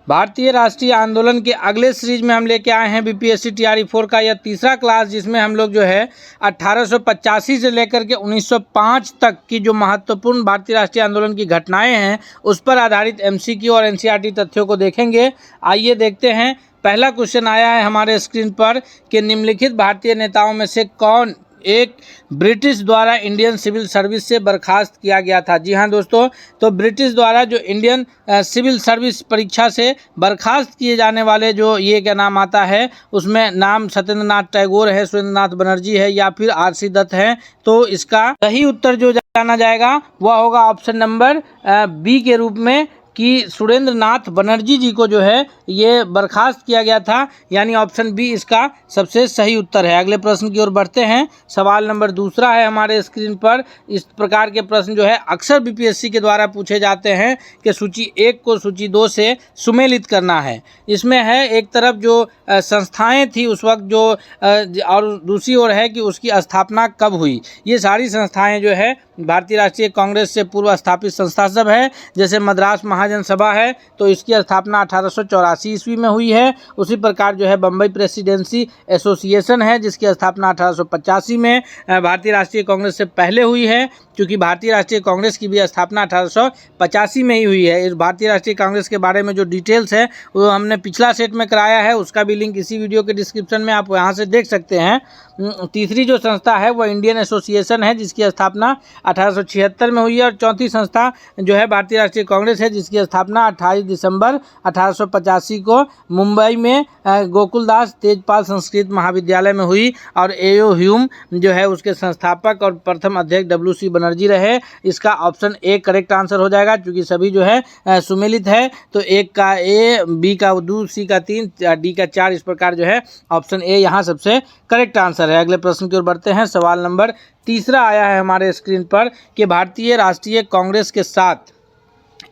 भारतीय राष्ट्रीय आंदोलन के अगले सीरीज में हम लेके आए हैं बीपीएससी टीआरई 4 का यह तीसरा क्लास, जिसमें हम लोग जो है 1885 से लेकर के 1905 तक की जो महत्वपूर्ण भारतीय राष्ट्रीय आंदोलन की घटनाएं हैं उस पर आधारित एमसीक्यू और एनसीईआरटी तथ्यों को देखेंगे। आइए देखते हैं। पहला क्वेश्चन आया है हमारे स्क्रीन पर कि निम्नलिखित भारतीय नेताओं में से कौन एक ब्रिटिश द्वारा इंडियन सिविल सर्विस से बर्खास्त किया गया था। जी हाँ दोस्तों, तो ब्रिटिश द्वारा जो इंडियन सिविल सर्विस परीक्षा से बर्खास्त किए जाने वाले जो ये क्या नाम आता है, उसमें नाम सत्येंद्र नाथ टैगोर है, सुरेंद्र नाथ बनर्जी है या फिर आरसी दत्त है। तो इसका सही उत्तर जो जाना जाएगा वह होगा ऑप्शन नंबर बी के रूप में कि सुरेंद्र नाथ बनर्जी जी को जो है ये बर्खास्त किया गया था, यानी ऑप्शन बी इसका सबसे सही उत्तर है। अगले प्रश्न की ओर बढ़ते हैं। सवाल नंबर दूसरा है हमारे स्क्रीन पर। इस प्रकार के प्रश्न जो है अक्सर बीपीएससी के द्वारा पूछे जाते हैं कि सूची 1 को सूची 2 से सुमेलित करना है। इसमें है एक तरफ जो संस्थाएं थी उस वक्त जो और दूसरी ओर है कि उसकी स्थापना कब हुई। ये सारी संस्थाएं जो है भारतीय राष्ट्रीय कांग्रेस से पूर्व स्थापित संस्था सब है। जैसे मद्रास महाजन सभा है तो इसकी स्थापना 1884 ईस्वी में हुई है। उसी प्रकार जो है बम्बई प्रेसिडेंसी एसोसिएशन है जिसकी स्थापना 1885 में भारतीय राष्ट्रीय कांग्रेस से पहले हुई है, क्योंकि भारतीय राष्ट्रीय कांग्रेस की भी स्थापना 1885 में ही हुई है। इस भारतीय राष्ट्रीय कांग्रेस के बारे में जो डिटेल्स है वो हमने पिछला सेट में कराया है, उसका भी लिंक इसी वीडियो के डिस्क्रिप्शन में आप यहाँ से देख सकते हैं। तीसरी जो संस्था है वह इंडियन एसोसिएशन है जिसकी स्थापना 1876 में हुई है। और चौथी संस्था जो है भारतीय राष्ट्रीय कांग्रेस है जिसकी स्थापना 28 दिसंबर 1885 को मुंबई में गोकुलदास तेजपाल संस्कृत महाविद्यालय में हुई। और एओ ह्यूम जो है उसके संस्थापक और प्रथम अध्यक्ष डब्ल्यू.सी. बनर्जी रहे। इसका ऑप्शन ए करेक्ट आंसर हो जाएगा, क्योंकि सभी जो है सुमेलित है। तो एक का ए, बी का 2, सी का 3, डी का 4, इस प्रकार जो है ऑप्शन ए यहाँ सबसे करेक्ट आंसर है। अगले प्रश्न की ओर बढ़ते हैं। सवाल नंबर तीसरा आया है हमारे स्क्रीन पर कि भारतीय राष्ट्रीय कांग्रेस के साथ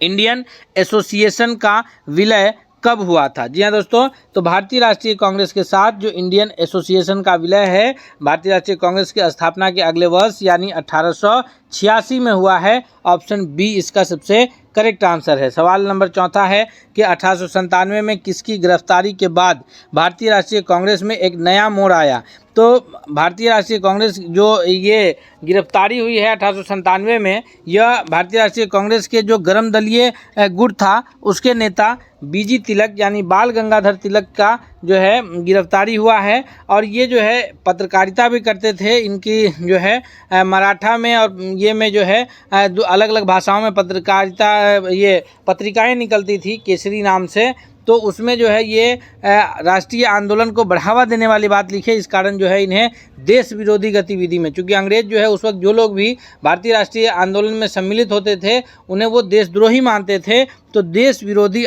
इंडियन एसोसिएशन का विलय कब हुआ था। जी हाँ दोस्तों, तो भारतीय राष्ट्रीय कांग्रेस के साथ जो इंडियन एसोसिएशन का विलय है भारतीय राष्ट्रीय कांग्रेस की स्थापना के अगले वर्ष यानी 1886 में हुआ है। ऑप्शन बी इसका सबसे करेक्ट आंसर है। सवाल नंबर चौथा है कि 1897 में किसकी गिरफ्तारी के बाद भारतीय राष्ट्रीय कांग्रेस में एक नया मोड़ आया। तो भारतीय राष्ट्रीय कांग्रेस जो ये गिरफ्तारी हुई है 1897 में, यह भारतीय राष्ट्रीय कांग्रेस के जो गर्म दलीय गुट था उसके नेता बीजी तिलक यानी बाल गंगाधर तिलक का जो है गिरफ्तारी हुआ है। और ये जो है पत्रकारिता भी करते थे। इनकी जो है मराठा में और ये में जो है अलग अलग भाषाओं में पत्रकारिता ये पत्रिकाएं निकलती थी केसरी नाम से। तो उसमें जो है ये राष्ट्रीय आंदोलन को बढ़ावा देने वाली बात लिखे। इस कारण जो है इन्हें देश विरोधी गतिविधि में, चूँकि अंग्रेज जो है उस वक्त जो लोग भी भारतीय राष्ट्रीय आंदोलन में सम्मिलित होते थे उन्हें वो देशद्रोही मानते थे। तो देश विरोधी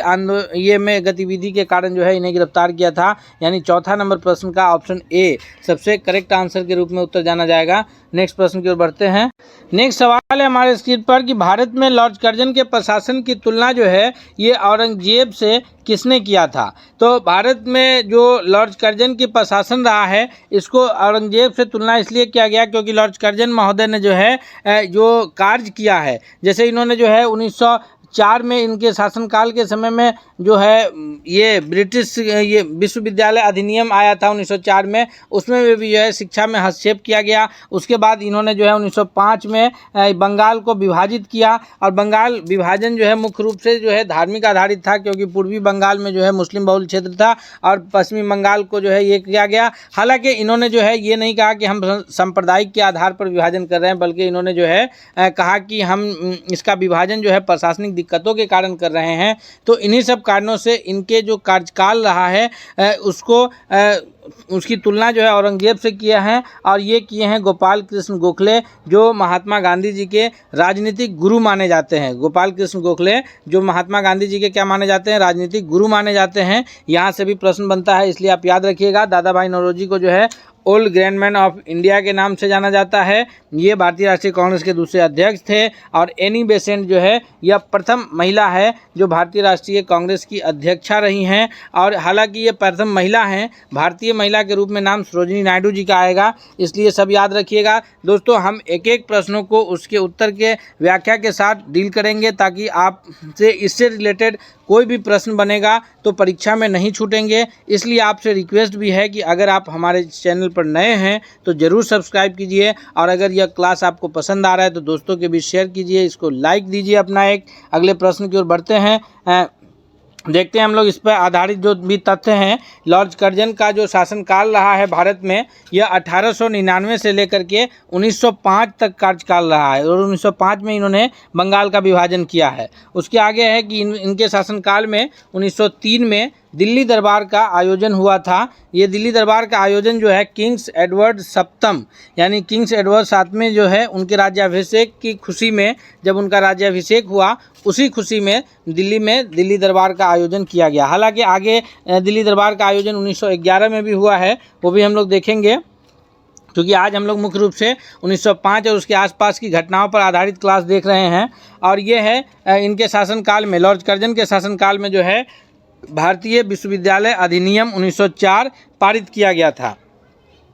ये में गतिविधि के कारण जो है इन्हें गिरफ्तार किया था, यानी चौथा नंबर प्रश्न का ऑप्शन ए सबसे करेक्ट आंसर के रूप में उत्तर जाना जाएगा। नेक्स्ट प्रश्न की ओर बढ़ते हैं। नेक्स्ट सवाल है हमारे स्क्रीन पर कि भारत में लॉर्ड कर्जन के प्रशासन की तुलना जो है ये औरंगजेब से किसने किया था। तो भारत में जो लॉर्ड कर्जन की प्रशासन रहा है इसको औरंगजेब से तुलना इसलिए किया गया क्योंकि लॉर्ड कर्जन महोदय ने जो है जो कार्य किया है, जैसे इन्होंने जो है 1904 में इनके शासनकाल के समय में जो है ये ब्रिटिश ये विश्वविद्यालय अधिनियम आया था 1904 में, उसमें भी जो है शिक्षा में हस्तक्षेप किया गया। उसके बाद इन्होंने जो है 1905 में बंगाल को विभाजित किया। और बंगाल विभाजन जो है मुख्य रूप से जो है धार्मिक आधारित था, क्योंकि पूर्वी बंगाल में जो है मुस्लिम बहुल क्षेत्र था और पश्चिमी बंगाल को जो है ये किया गया। हालांकि इन्होंने जो है ये नहीं कहा कि हम सांप्रदायिक के आधार पर विभाजन कर रहे हैं, बल्कि इन्होंने जो है कहा कि हम इसका विभाजन जो है प्रशासनिक दिक्कतों के कारण कर रहे हैं। तो इन्हीं सब कारणों से इनके जो कार्यकाल रहा है उसकी तुलना जो है औरंगजेब से किया है। और ये किए हैं गोपाल कृष्ण गोखले, जो महात्मा गांधी जी के राजनीतिक गुरु माने जाते हैं। गोपाल कृष्ण गोखले जो महात्मा गांधी जी के क्या माने जाते हैं, राजनीतिक गुरु माने जाते हैं। यहाँ से भी प्रश्न बनता है, इसलिए आप याद रखिएगा। दादा भाई नौरोजी को जो है ओल्ड ग्रैंडमैन ऑफ इंडिया के नाम से जाना जाता है। ये भारतीय राष्ट्रीय कांग्रेस के दूसरे अध्यक्ष थे। और एनी बेसेंट जो है यह प्रथम महिला है जो भारतीय राष्ट्रीय कांग्रेस की अध्यक्षा रही हैं। और हालांकि ये प्रथम महिला हैं, भारतीय महिला के रूप में नाम सरोजिनी नायडू जी का आएगा, इसलिए सब याद रखिएगा। दोस्तों हम एक एक प्रश्नों को उसके उत्तर के व्याख्या के साथ डील करेंगे ताकि आपसे इससे रिलेटेड कोई भी प्रश्न बनेगा तो परीक्षा में नहीं छूटेंगे। इसलिए आपसे रिक्वेस्ट भी है कि अगर आप हमारे चैनल पर नए हैं तो ज़रूर सब्सक्राइब कीजिए, और अगर यह क्लास आपको पसंद आ रहा है तो दोस्तों के बीच शेयर कीजिए, इसको लाइक दीजिए अपना एक। अगले प्रश्न की ओर बढ़ते हैं। देखते हैं हम लोग इस पर आधारित जो भी तथ्य हैं। लॉर्ड कर्जन का जो शासनकाल रहा है भारत में, यह 1899 से लेकर के 1905 तक कार्यकाल रहा है, और 1905 में इन्होंने बंगाल का विभाजन किया है। उसके आगे है कि इनके शासनकाल में 1903 में दिल्ली दरबार का आयोजन हुआ था। ये दिल्ली दरबार का आयोजन जो है किंग्स एडवर्ड सप्तम यानी किंग्स एडवर्ड सातवें जो है उनके राज्याभिषेक की खुशी में, जब उनका राज्याभिषेक हुआ उसी खुशी में दिल्ली दरबार का आयोजन किया गया। हालांकि आगे दिल्ली दरबार का आयोजन 1911 में भी हुआ है, वो भी हम लोग देखेंगे, क्योंकि आज हम लोग मुख्य रूप से 1905 और उसके आसपास की घटनाओं पर आधारित क्लास देख रहे हैं। और ये है इनके शासनकाल में, लॉर्ड कर्जन के शासनकाल में जो है भारतीय विश्वविद्यालय अधिनियम 1904 पारित किया गया था।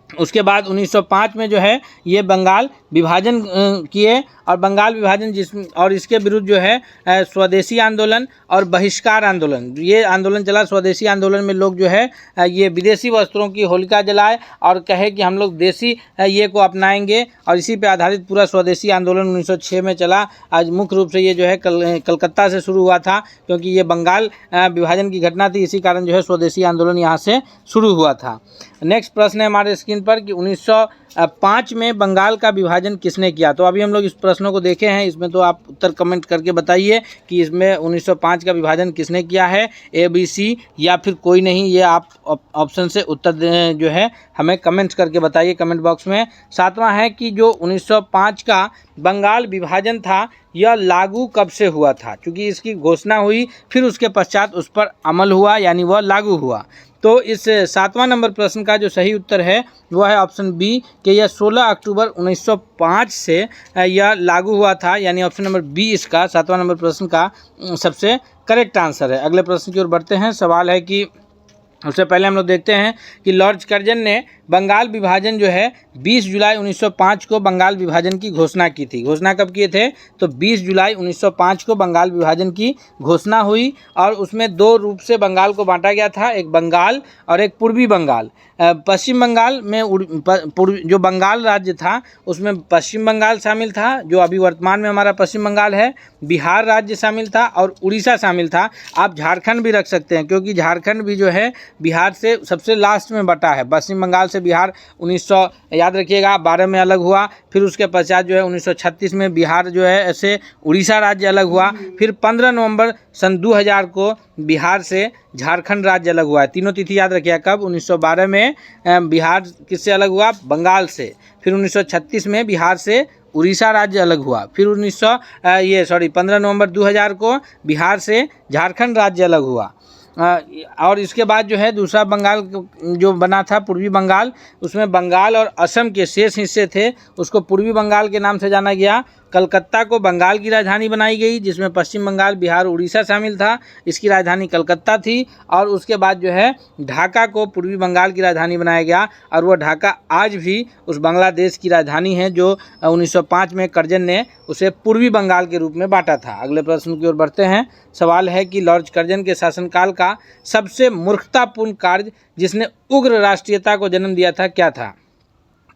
उसके बाद 1905 में जो है ये बंगाल विभाजन किए, और बंगाल विभाजन और इसके विरुद्ध जो है स्वदेशी आंदोलन और बहिष्कार आंदोलन, ये आंदोलन चला। स्वदेशी आंदोलन में लोग जो है ये विदेशी वस्त्रों की होलिका जलाए और कहे कि हम लोग देसी ये को अपनाएंगे, और इसी पे आधारित पूरा स्वदेशी आंदोलन 1906 में चला। आज मुख्य रूप से ये जो है कलकत्ता से शुरू हुआ था, क्योंकि ये बंगाल विभाजन की घटना थी, इसी कारण जो है स्वदेशी आंदोलन यहाँ से शुरू हुआ था। नेक्स्ट प्रश्न है हमारे स्क्रीन पर कि 1905 में बंगाल का विभाजन किसने किया। तो अभी हम लोग इस प्रश्नों को देखे हैं, इसमें तो आप उत्तर कमेंट करके बताइए कि इसमें 1905 का विभाजन किसने किया है, ए बी सी या फिर कोई नहीं। ये आप ऑप्शन से उत्तर जो है हमें कमेंट करके बताइए कमेंट बॉक्स में। सातवां है कि जो 1905 का बंगाल विभाजन था यह लागू कब से हुआ था, क्योंकि इसकी घोषणा हुई फिर उसके पश्चात उस पर अमल हुआ, यानी वह लागू हुआ। तो इस 7वां नंबर प्रश्न का जो सही उत्तर है वह है ऑप्शन बी कि यह 16 अक्टूबर 1905 से यह लागू हुआ था, यानी ऑप्शन नंबर बी इसका 7वां नंबर प्रश्न का सबसे करेक्ट आंसर है। अगले प्रश्न की ओर बढ़ते हैं। सवाल है कि उससे पहले हम लोग देखते हैं कि लॉर्ड कर्जन ने बंगाल विभाजन जो है 20 जुलाई 1905 को बंगाल विभाजन की घोषणा की थी। घोषणा कब किए थे, तो 20 जुलाई 1905 को बंगाल विभाजन की घोषणा हुई, और उसमें दो रूप से बंगाल को बांटा गया था, एक बंगाल और एक पूर्वी बंगाल। पश्चिम बंगाल में जो बंगाल राज्य था उसमें पश्चिम बंगाल शामिल था, जो अभी वर्तमान में हमारा पश्चिम बंगाल है, बिहार राज्य शामिल था और उड़ीसा शामिल था। आप झारखंड भी रख सकते हैं, क्योंकि झारखंड भी जो है बिहार से सबसे लास्ट में बटा है। पश्चिम बंगाल से बिहार 1900 याद रखिएगा 12 में अलग हुआ, फिर उसके पश्चात जो है 1936 में बिहार जो है ऐसे उड़ीसा राज्य अलग हुआ, फिर 15 नवंबर सन 2000 को बिहार से झारखंड राज्य अलग हुआ है। तीनों तिथि याद रखिएगा कब, 1912 में बिहार किससे अलग हुआ, बंगाल से, फिर 1936 में बिहार से उड़ीसा राज्य अलग हुआ, फिर 15 नवंबर 2000 को बिहार से झारखंड राज्य अलग हुआ। और इसके बाद जो है दूसरा बंगाल जो बना था पूर्वी बंगाल, उसमें बंगाल और असम के शेष हिस्से थे, उसको पूर्वी बंगाल के नाम से जाना गया। कलकत्ता को बंगाल की राजधानी बनाई गई, जिसमें पश्चिम बंगाल, बिहार, उड़ीसा शामिल था, इसकी राजधानी कलकत्ता थी। और उसके बाद जो है ढाका को पूर्वी बंगाल की राजधानी बनाया गया, और वह ढाका आज भी उस बांग्लादेश की राजधानी है जो 1905 में कर्जन ने उसे पूर्वी बंगाल के रूप में बांटा था। अगले प्रश्न की ओर बढ़ते हैं। सवाल है कि लॉर्ड कर्जन के शासनकाल का सबसे मूर्खतापूर्ण कार्य जिसने उग्र राष्ट्रीयता को जन्म दिया था क्या था।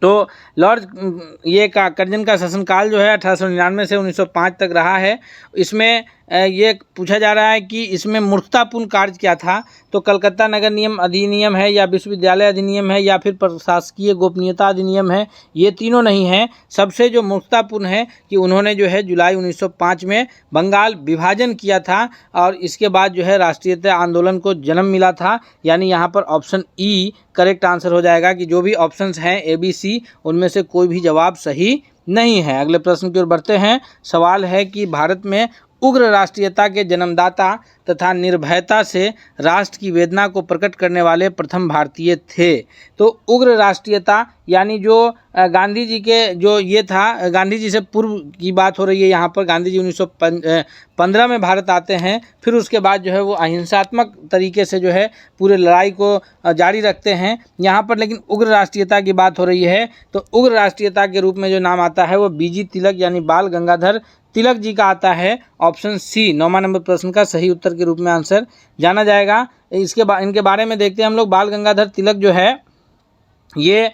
तो लॉर्ड कर्जन का शासनकाल जो है 1899 से 1905 तक रहा है। इसमें ये पूछा जा रहा है कि इसमें मूर्खतापूर्ण कार्य क्या था। तो कलकत्ता नगर नियम अधिनियम है, या विश्वविद्यालय अधिनियम है, या फिर प्रशासकीय गोपनीयता अधिनियम है, ये तीनों नहीं है। सबसे जो मूर्खतापूर्ण है कि उन्होंने जो है जुलाई 1905 में बंगाल विभाजन किया था, और इसके बाद जो है राष्ट्रीयता आंदोलन को जन्म मिला था। यानी यहाँ पर ऑप्शन ई करेक्ट आंसर हो जाएगा, कि जो भी ऑप्शंस हैं ए बी सी उनमें से कोई भी जवाब सही नहीं है। अगले प्रश्न की ओर बढ़ते हैं। सवाल है कि भारत में उग्र राष्ट्रीयता के जन्मदाता तथा निर्भयता से राष्ट्र की वेदना को प्रकट करने वाले प्रथम भारतीय थे। तो उग्र राष्ट्रीयता यानी जो गांधी जी के जो ये था, गांधी जी से पूर्व की बात हो रही है यहाँ पर। गांधी जी 1915 में भारत आते हैं, फिर उसके बाद जो है वो अहिंसात्मक तरीके से जो है पूरे लड़ाई को जारी रखते हैं यहाँ पर। लेकिन उग्र राष्ट्रीयता की बात हो रही है, तो उग्र राष्ट्रीयता के रूप में जो नाम आता है वो बीजी तिलक यानी बाल गंगाधर तिलक जी का आता है ऑप्शन सी 9वां नंबर प्रश्न का सही उत्तर के रूप में आंसर जाना जाएगा। इनके बारे में देखते हैं हम लोग। बाल गंगाधर तिलक जो है ये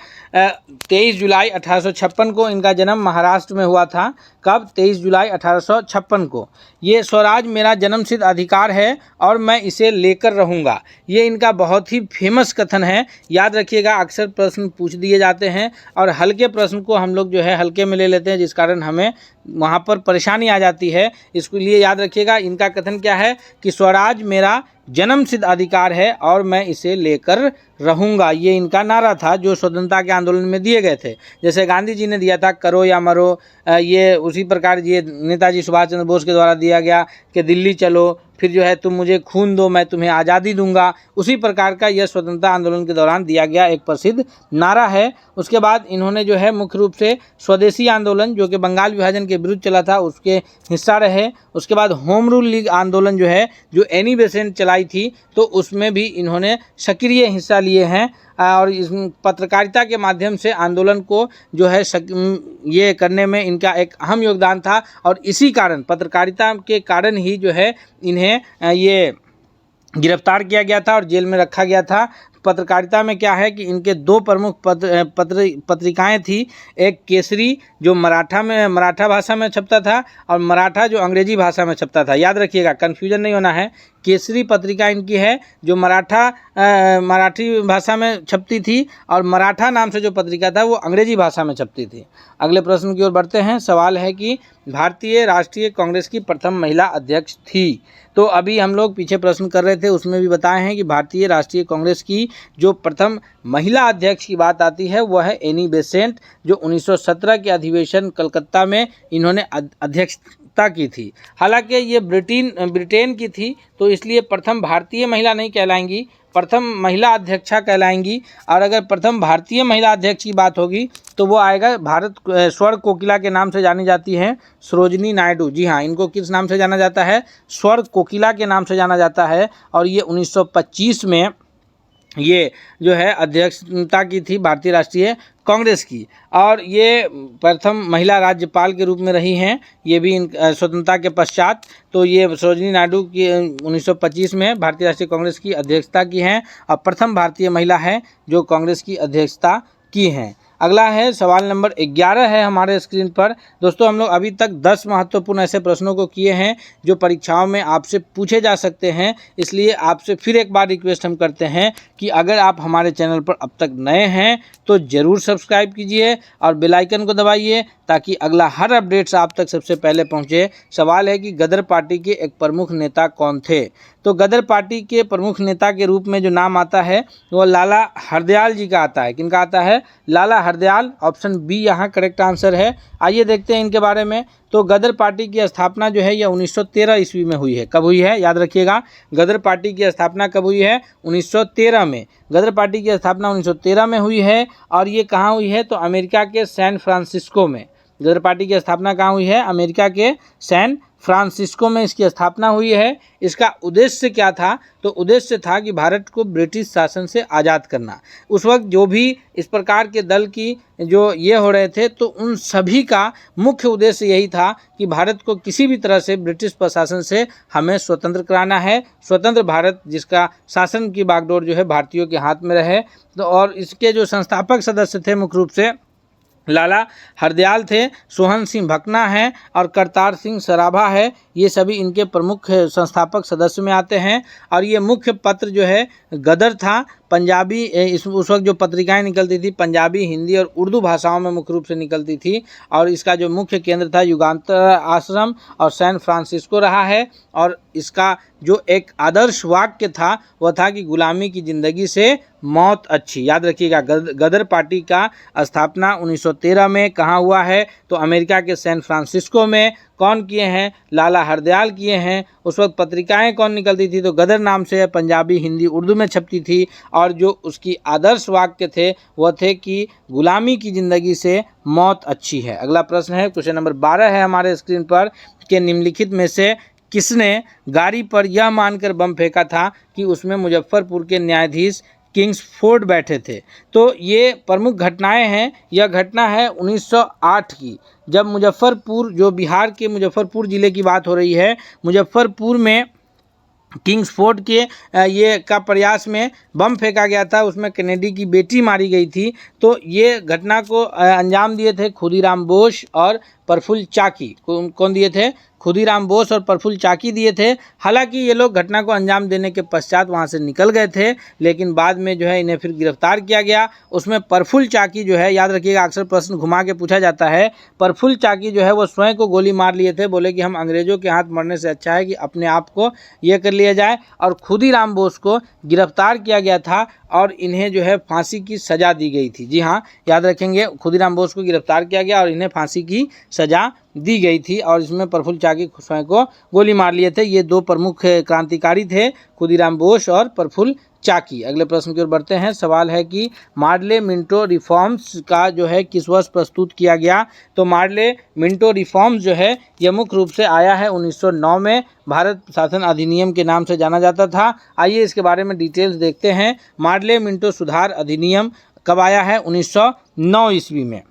23 जुलाई 1856 को इनका जन्म महाराष्ट्र में हुआ था। कब? 23 जुलाई 1856 को। ये स्वराज मेरा जन्मसिद्ध अधिकार है और मैं इसे लेकर रहूँगा, ये इनका बहुत ही फेमस कथन है। याद रखिएगा, अक्सर प्रश्न पूछ दिए जाते हैं और हल्के प्रश्न को हम लोग जो है हल्के में ले लेते हैं, जिस कारण हमें वहाँ पर परेशानी आ जाती है। इसके लिए याद रखिएगा, इनका कथन क्या है कि स्वराज मेरा जन्मसिद्ध अधिकार है और मैं इसे लेकर रहूँगा। ये इनका नारा था जो स्वतंत्रता के आंदोलन में दिए गए थे। जैसे गांधी जी ने दिया था करो या मरो, ये उसी प्रकार ये नेताजी सुभाष चंद्र बोस के द्वारा दिया गया कि दिल्ली चलो, फिर जो है तुम मुझे खून दो मैं तुम्हें आज़ादी दूंगा। उसी प्रकार का यह स्वतंत्रता आंदोलन के दौरान दिया गया एक प्रसिद्ध नारा है। उसके बाद इन्होंने जो है मुख्य रूप से स्वदेशी आंदोलन जो कि बंगाल विभाजन के विरुद्ध चला था उसके हिस्सा रहे। उसके बाद होम रूल लीग आंदोलन जो है जो एनी बेसेंट चलाई थी तो उसमें भी इन्होंने सक्रिय हिस्सा लिए हैं और इस पत्रकारिता के माध्यम से आंदोलन को जो है ये करने में इनका एक अहम योगदान था और इसी कारण पत्रकारिता के कारण ही जो है इन्हें ये गिरफ्तार किया गया था और जेल में रखा गया था। पत्रकारिता में क्या है कि इनके दो प्रमुख पत्रिकाएं थी, एक केसरी जो मराठा भाषा में छपता था और मराठा जो अंग्रेजी भाषा में छपता था। याद रखिएगा, कन्फ्यूजन नहीं होना है। केसरी पत्रिका इनकी है जो मराठी भाषा में छपती थी और मराठा नाम से जो पत्रिका था वो अंग्रेजी भाषा में छपती थी। अगले प्रश्न की ओर बढ़ते हैं। सवाल है कि भारतीय राष्ट्रीय कांग्रेस की प्रथम महिला अध्यक्ष थी। तो अभी हम लोग पीछे प्रश्न कर रहे थे उसमें भी बताए हैं कि भारतीय राष्ट्रीय कांग्रेस की जो प्रथम महिला अध्यक्ष की बात आती है वह है एनी बेसेंट, जो 1917 के अधिवेशन कलकत्ता में इन्होंने अध्यक्षता की थी। हालांकि ये ब्रिटेन की थी तो इसलिए प्रथम भारतीय महिला नहीं कहलाएंगी, प्रथम महिला अध्यक्षा कहलाएंगी। और अगर प्रथम भारतीय महिला अध्यक्ष की बात होगी तो वो आएगा भारत स्वर्ण कोकिला के नाम से जानी जाती हैं सरोजिनी नायडू। जी हाँ, इनको किस नाम से जाना जाता है? स्वर्ण कोकिला के नाम से जाना जाता है। और ये 1925 में ये जो है अध्यक्षता की थी भारतीय राष्ट्रीय कांग्रेस की और ये प्रथम महिला राज्यपाल के रूप में रही हैं। ये भी स्वतंत्रता के पश्चात। तो ये सरोजिनी नायडू की 1925 में भारतीय राष्ट्रीय कांग्रेस की अध्यक्षता की हैं और प्रथम भारतीय महिला है जो कांग्रेस की अध्यक्षता की हैं। अगला है सवाल नंबर 11 है हमारे स्क्रीन पर। दोस्तों हम लोग अभी तक 10 महत्वपूर्ण ऐसे प्रश्नों को किए हैं जो परीक्षाओं में आपसे पूछे जा सकते हैं। इसलिए आपसे फिर एक बार रिक्वेस्ट हम करते हैं कि अगर आप हमारे चैनल पर अब तक नए हैं तो ज़रूर सब्सक्राइब कीजिए और बेल आइकन को दबाइए ताकि अगला हर अपडेट्स आप तक सबसे पहले पहुंचे। सवाल है कि गदर पार्टी के एक प्रमुख नेता कौन थे? तो गदर पार्टी के प्रमुख नेता के रूप में जो नाम आता है वो लाला हरदयाल जी का आता है। किनका आता है? लाला हरदयाल। ऑप्शन बी यहाँ करेक्ट आंसर है। आइए देखते हैं इनके बारे में। तो गदर पार्टी की स्थापना जो है यह 1913 ईस्वी में हुई है। कब हुई है? याद रखिएगा, गदर पार्टी की स्थापना कब हुई है? 1913 में। गदर पार्टी की स्थापना 1913 में हुई है और ये कहाँ हुई है? तो अमेरिका के सैन फ्रांसिस्को में। गदर पार्टी की स्थापना कहाँ हुई है? अमेरिका के सैन फ्रांसिस्को में इसकी स्थापना हुई है। इसका उद्देश्य क्या था? तो उद्देश्य था कि भारत को ब्रिटिश शासन से आज़ाद करना। उस वक्त जो भी इस प्रकार के दल की जो ये हो रहे थे तो उन सभी का मुख्य उद्देश्य यही था कि भारत को किसी भी तरह से ब्रिटिश प्रशासन से हमें स्वतंत्र कराना है। स्वतंत्र भारत जिसका शासन की बागडोर जो है भारतीयों के हाथ में रहे। तो और इसके जो संस्थापक सदस्य थे मुख्य रूप से लाला हरदयाल थे, सोहन सिंह भकना हैं और करतार सिंह सराभा है। ये सभी इनके प्रमुख संस्थापक सदस्य में आते हैं। और ये मुख्य पत्र जो है गदर था। पंजाबी उस वक्त जो पत्रिकाएं निकलती थी पंजाबी, हिंदी और उर्दू भाषाओं में मुख्य रूप से निकलती थी। और इसका जो मुख्य केंद्र था युगांतर आश्रम और सैन फ्रांसिस्को रहा है। और इसका जो एक आदर्श वाक्य था वह था कि गुलामी की ज़िंदगी से मौत अच्छी। याद रखिएगा, गदर पार्टी का स्थापना 1913 में कहाँ हुआ है? तो अमेरिका के सैन फ्रांसिस्को में। कौन किए हैं? लाला हरदयाल किए हैं। उस वक्त पत्रिकाएं कौन निकलती थी? तो गदर नाम से पंजाबी, हिंदी, उर्दू में छपती थी। और जो उसकी आदर्श वाक्य थे वह थे कि गुलामी की ज़िंदगी से मौत अच्छी है। अगला प्रश्न है, क्वेश्चन नंबर 12 है हमारे स्क्रीन पर कि निम्नलिखित में से किसने गाड़ी पर यह मानकर बम फेंका था कि उसमें मुजफ्फरपुर के न्यायाधीश किंग्सफोर्ड बैठे थे। तो ये प्रमुख घटनाएं हैं। यह घटना है 1908 की, जब मुजफ्फरपुर, जो बिहार के मुजफ्फरपुर ज़िले की बात हो रही है, मुजफ्फरपुर में किंग्सफोर्ड के ये का प्रयास में बम फेंका गया था, उसमें कैनेडी की बेटी मारी गई थी। तो ये घटना को अंजाम दिए थे खुदीराम बोस और प्रफुल्ल चाकी। कौन दिए थे? खुदीराम बोस और प्रफुल्ल चाकी दिए थे। हालांकि ये लोग घटना को अंजाम देने के पश्चात वहाँ से निकल गए थे, लेकिन बाद में जो है इन्हें फिर गिरफ्तार किया गया। उसमें प्रफुल्ल चाकी जो है, याद रखिएगा, अक्सर प्रश्न घुमा के पूछा जाता है। प्रफुल्ल चाकी जो है वो स्वयं को गोली मार लिए थे, बोले कि हम अंग्रेजों के हाथ मरने से अच्छा है कि अपने आप को ये कर लिया जाए। और खुदीराम बोस को गिरफ्तार किया गया था और इन्हें जो है फांसी की सज़ा दी गई थी। जी हाँ, याद रखेंगे, खुदीराम बोस को गिरफ्तार किया गया और इन्हें फांसी की सज़ा दी गई थी, और इसमें प्रफुल्ल चाकी स्वयं को गोली मार लिए थे। ये दो प्रमुख क्रांतिकारी थे, खुदीराम बोस और प्रफुल्ल चाकी। अगले प्रश्न की ओर बढ़ते हैं। सवाल है कि मार्ले मिंटो रिफॉर्म्स का जो है किस वर्ष प्रस्तुत किया गया? तो मार्ले मिंटो रिफॉर्म्स जो है यह मुख्य रूप से आया है 1909 में। भारत शासन अधिनियम के नाम से जाना जाता था। आइए इसके बारे में डिटेल्स देखते हैं। मार्ले मिंटो सुधार अधिनियम कब आया है? 1909 ईस्वी में।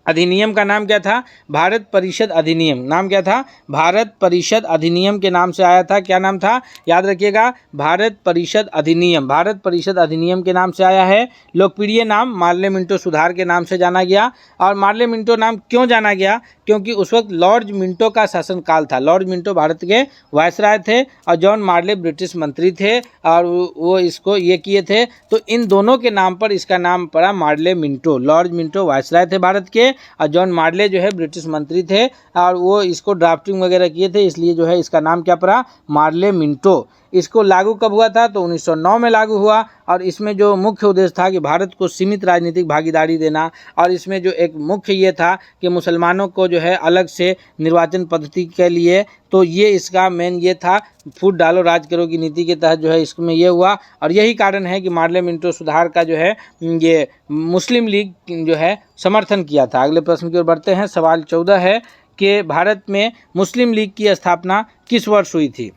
अधिनियम का नाम क्या था? भारत परिषद अधिनियम। नाम क्या था? भारत परिषद अधिनियम के नाम से आया था। क्या नाम था? याद रखिएगा, भारत परिषद अधिनियम। भारत परिषद अधिनियम के नाम से आया है। लोकप्रिय नाम मार्ले मिंटो सुधार के नाम से जाना गया। और मार्ले मिंटो नाम क्यों जाना गया? क्योंकि उस वक्त लॉर्ड मिंटो का शासनकाल था। लॉर्ड मिंटो भारत के वायसराय थे और जॉन मार्ले ब्रिटिश मंत्री थे, और वो इसको ये किए थे। तो इन दोनों के नाम पर इसका नाम पड़ा Morley Minto. Lord Minto viceroy थे भारत के, और जॉन मार्ले जो है ब्रिटिश मंत्री थे, और वो इसको ड्राफ्टिंग वगैरह किए थे, इसलिए जो है इसका नाम क्या पड़ा? Morley Minto. इसको लागू कब हुआ था? तो 1909 में लागू हुआ। और इसमें जो मुख्य उद्देश्य था कि भारत को सीमित राजनीतिक भागीदारी देना, और इसमें जो एक मुख्य ये था कि मुसलमानों को जो है अलग से निर्वाचन पद्धति के लिए, तो ये इसका मेन ये था। फूट डालो राज करो की नीति के तहत जो है इसमें ये हुआ, और यही कारण है कि मार्ले मिंटो सुधार का जो है ये मुस्लिम लीग जो है समर्थन किया था। अगले प्रश्न की ओर बढ़ते हैं। सवाल 14 है कि भारत में मुस्लिम लीग की स्थापना किस वर्ष हुई थी?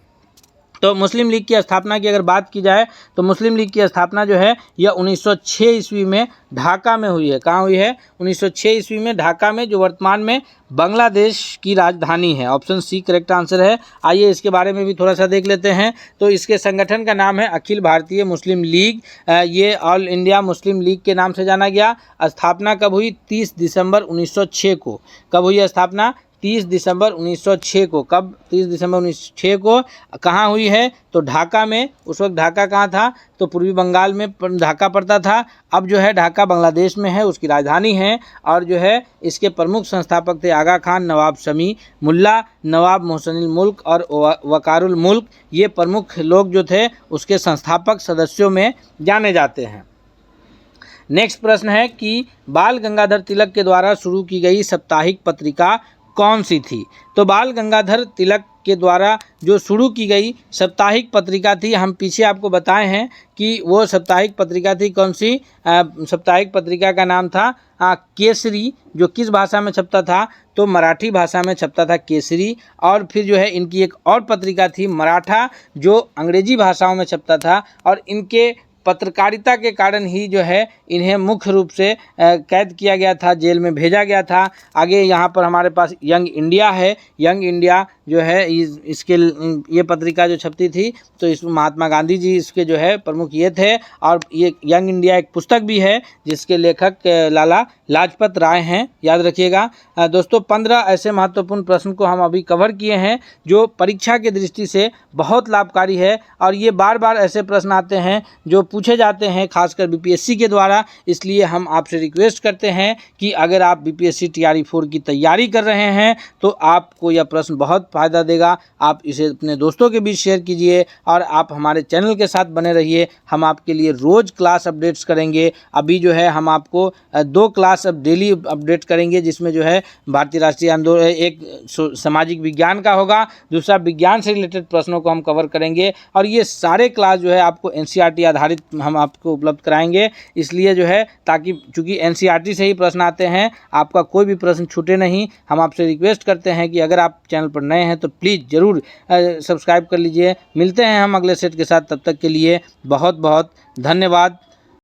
तो मुस्लिम लीग की स्थापना की अगर बात की जाए तो मुस्लिम लीग की स्थापना जो है यह 1906 ईस्वी में ढाका में हुई है। कहाँ हुई है? 1906 ईस्वी में ढाका में, जो वर्तमान में बांग्लादेश की राजधानी है। ऑप्शन सी करेक्ट आंसर है। आइए इसके बारे में भी थोड़ा सा देख लेते हैं। तो इसके संगठन का नाम है अखिल भारतीय मुस्लिम लीग। ये ऑल इंडिया मुस्लिम लीग के नाम से जाना गया। स्थापना कब हुई? 30 दिसंबर 1906 को। कब हुई स्थापना? 30 दिसंबर 1906 को। कब? 30 दिसंबर 1906 को। कहाँ हुई है? तो ढाका में। उस वक्त ढाका कहाँ था? तो पूर्वी बंगाल में ढाका पड़ता था। अब जो है ढाका बांग्लादेश में है, उसकी राजधानी है। और जो है इसके प्रमुख संस्थापक थे आगा खान, नवाब शमी मुल्ला, नवाब मोहसिनुल मुल्क और वकारुल मुल्क। ये प्रमुख लोग जो थे उसके संस्थापक सदस्यों में जाने जाते हैं। नेक्स्ट प्रश्न है कि बाल गंगाधर तिलक के द्वारा शुरू की गई साप्ताहिक पत्रिका कौन सी थी? तो बाल गंगाधर तिलक के द्वारा जो शुरू की गई साप्ताहिक पत्रिका थी, हम पीछे आपको बताए हैं कि वो साप्ताहिक पत्रिका थी कौन सी? साप्ताहिक पत्रिका का नाम था केसरी, जो किस भाषा में छपता था? तो मराठी भाषा में छपता था केसरी। और फिर जो है इनकी एक और पत्रिका थी मराठा, जो अंग्रेजी भाषाओं में छपता था। और इनके पत्रकारिता के कारण ही जो है इन्हें मुख्य रूप से कैद किया गया था, जेल में भेजा गया था। आगे यहाँ पर हमारे पास यंग इंडिया है। यंग इंडिया जो है इसके ये पत्रिका जो छपती थी, तो इस महात्मा गांधी जी इसके जो है प्रमुख ये थे। और ये यंग इंडिया एक पुस्तक भी है जिसके लेखक लाला लाजपत राय हैं, याद रखिएगा। दोस्तों 15 ऐसे महत्वपूर्ण प्रश्न को हम अभी कवर किए हैं जो परीक्षा की दृष्टि से बहुत लाभकारी है। और ये बार बार ऐसे प्रश्न आते हैं जो पूछे जाते हैं खासकर बीपीएससी के द्वारा। इसलिए हम आपसे रिक्वेस्ट करते हैं कि अगर आप बीपीएससी टीआरई 4 की तैयारी कर रहे हैं तो आपको यह प्रश्न बहुत फ़ायदा देगा। आप इसे अपने दोस्तों के बीच शेयर कीजिए और आप हमारे चैनल के साथ बने रहिए। हम आपके लिए रोज़ क्लास अपडेट्स करेंगे। अभी जो है हम आपको 2 क्लास अब डेली अपडेट करेंगे, जिसमें जो है भारतीय राष्ट्रीय आंदोलन, एक सामाजिक विज्ञान का होगा, दूसरा विज्ञान से रिलेटेड प्रश्नों को हम कवर करेंगे। और ये सारे क्लास जो है आपको एनसीईआरटी आधारित हम आपको उपलब्ध कराएंगे। इसलिए जो है ताकि चूँकि एनसीईआरटी से ही प्रश्न आते हैं, आपका कोई भी प्रश्न छूटे नहीं। हम आपसे रिक्वेस्ट करते हैं कि अगर आप चैनल पर नए हैं तो प्लीज़ ज़रूर सब्सक्राइब कर लीजिए। मिलते हैं हम अगले सेट के साथ, तब तक के लिए बहुत बहुत धन्यवाद।